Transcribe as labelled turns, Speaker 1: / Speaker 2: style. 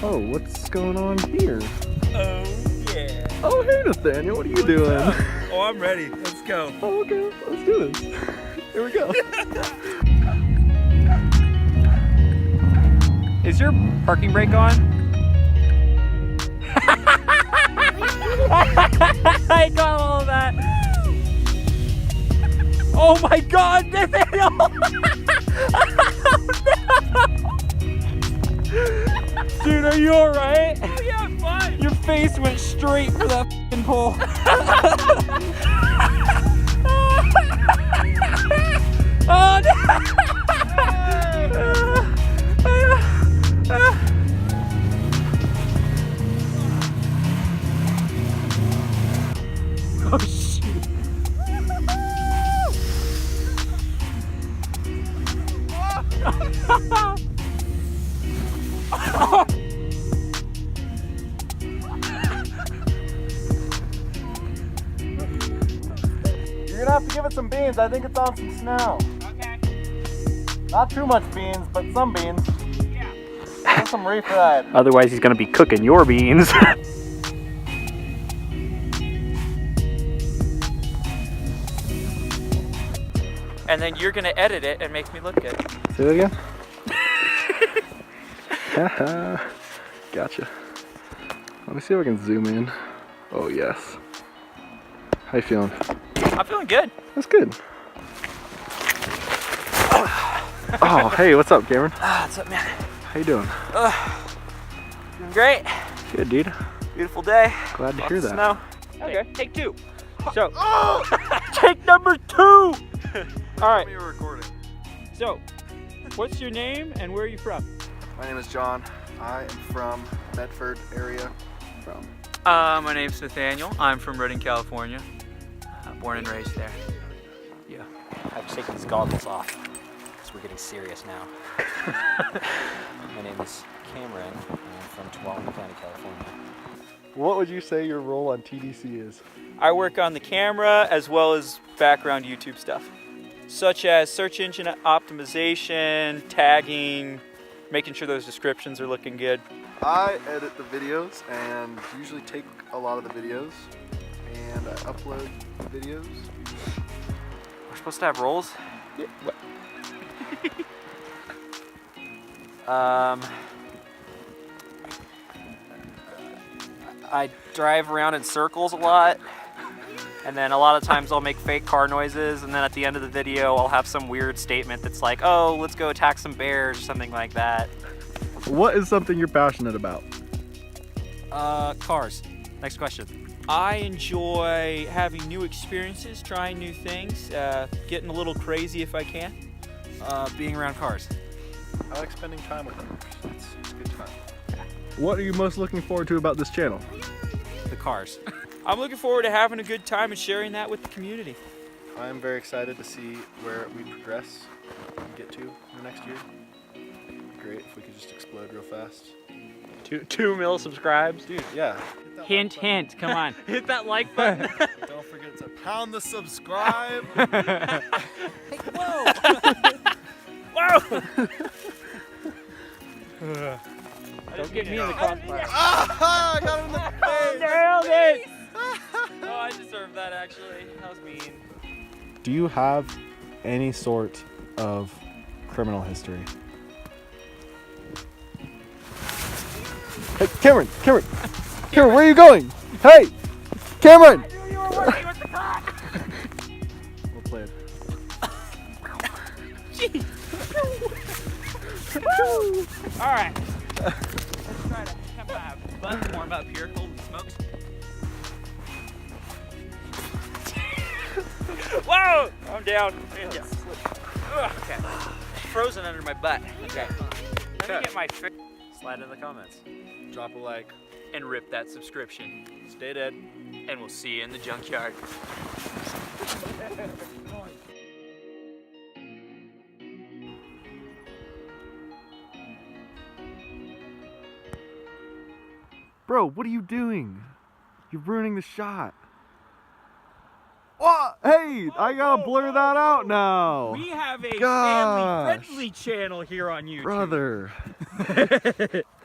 Speaker 1: Oh, what's going on here?
Speaker 2: Oh, yeah.
Speaker 1: Oh, hey, Nathaniel, what are you doing?
Speaker 2: Up? Oh, I'm ready. Let's go.
Speaker 1: Oh, okay, let's do this. Here we go.
Speaker 3: Is your parking brake on? I got all of that. Oh my God, Nathaniel! Dude, are you alright?
Speaker 2: Oh, yeah, I'm fine.
Speaker 3: Your face went straight for that f***ing pole. Oh no! Oh shoot!
Speaker 1: You're gonna have to give it some beans. I think it's on some snow.
Speaker 3: Okay.
Speaker 1: Not too much beans, but some beans.
Speaker 3: Yeah.
Speaker 1: Just some refried.
Speaker 3: Otherwise, he's gonna be cooking your beans. And then you're gonna edit it and make me look good.
Speaker 1: Say that again. Gotcha. Let me see if I can zoom in. Oh yes. How you feeling?
Speaker 3: I'm feeling good.
Speaker 1: That's good. Oh, hey, what's up, Cameron?
Speaker 3: What's up, man?
Speaker 1: How you doing?
Speaker 3: Doing great.
Speaker 1: Good, dude.
Speaker 3: Beautiful day.
Speaker 1: Glad to
Speaker 3: Lots
Speaker 1: hear
Speaker 3: of
Speaker 1: that.
Speaker 3: Snow. Okay, take two. So, take number two. All right.
Speaker 1: You're recording.
Speaker 3: So, what's your name and where are you from?
Speaker 1: My name is John. I am from Bedford area.
Speaker 3: My name's Nathaniel. I'm from Redding, California. Born and raised there. Yeah.
Speaker 4: I have to take these goggles off because we're getting serious now. My name is Cameron. I'm from Tuolumne County, California.
Speaker 1: What would you say your role on TDC is?
Speaker 3: I work on the camera as well as background YouTube stuff, such as search engine optimization, tagging, making sure those descriptions are looking good.
Speaker 1: I edit the videos and usually take a lot of the videos and I upload videos.
Speaker 4: We're supposed to have roles?
Speaker 1: Yeah.
Speaker 4: I drive around in circles a lot. And then a lot of times I'll make fake car noises, and then at the end of the video I'll have some weird statement that's like, oh, let's go attack some bears or something like that.
Speaker 1: What is something you're passionate about?
Speaker 4: Cars. Next question.
Speaker 3: I enjoy having new experiences, trying new things, getting a little crazy if I can.
Speaker 4: Being around cars.
Speaker 1: I like spending time with others. It's a good time. What are you most looking forward to about this channel?
Speaker 4: The cars.
Speaker 3: I'm looking forward to having a good time and sharing that with the community.
Speaker 1: I'm very excited to see where we progress and get to in the next year. It'd be great if we could just explode real fast.
Speaker 3: 2 mil subscribes.
Speaker 1: Dude, yeah.
Speaker 3: Hint, hint, come on. Hit that like button.
Speaker 1: Don't forget to pound the subscribe.
Speaker 3: Whoa! Whoa! Don't get me in the crossfire.
Speaker 1: Ah, I got him in the face.
Speaker 3: Nailed it! Oh, I deserve that actually. That was mean.
Speaker 1: Do you have any sort of criminal history? Hey, Cameron, where are you going? Hey, Cameron!
Speaker 3: I knew you were working with the cop!
Speaker 1: Well played.
Speaker 3: Jeez. Alright. Let's try to have my butt warm up here. Holy smokes. Whoa! I'm down. Yeah. Okay. Frozen under my butt. Okay. Let me get my
Speaker 4: Slide in the comments.
Speaker 1: Drop a like.
Speaker 3: and rip that subscription.
Speaker 1: Stay dead.
Speaker 3: And we'll see you in the junkyard.
Speaker 1: Bro, what are you doing? You're ruining the shot. What? Hey, I gotta blur that out now.
Speaker 3: We have a
Speaker 1: Gosh.
Speaker 3: family-friendly channel here on YouTube.
Speaker 1: Brother.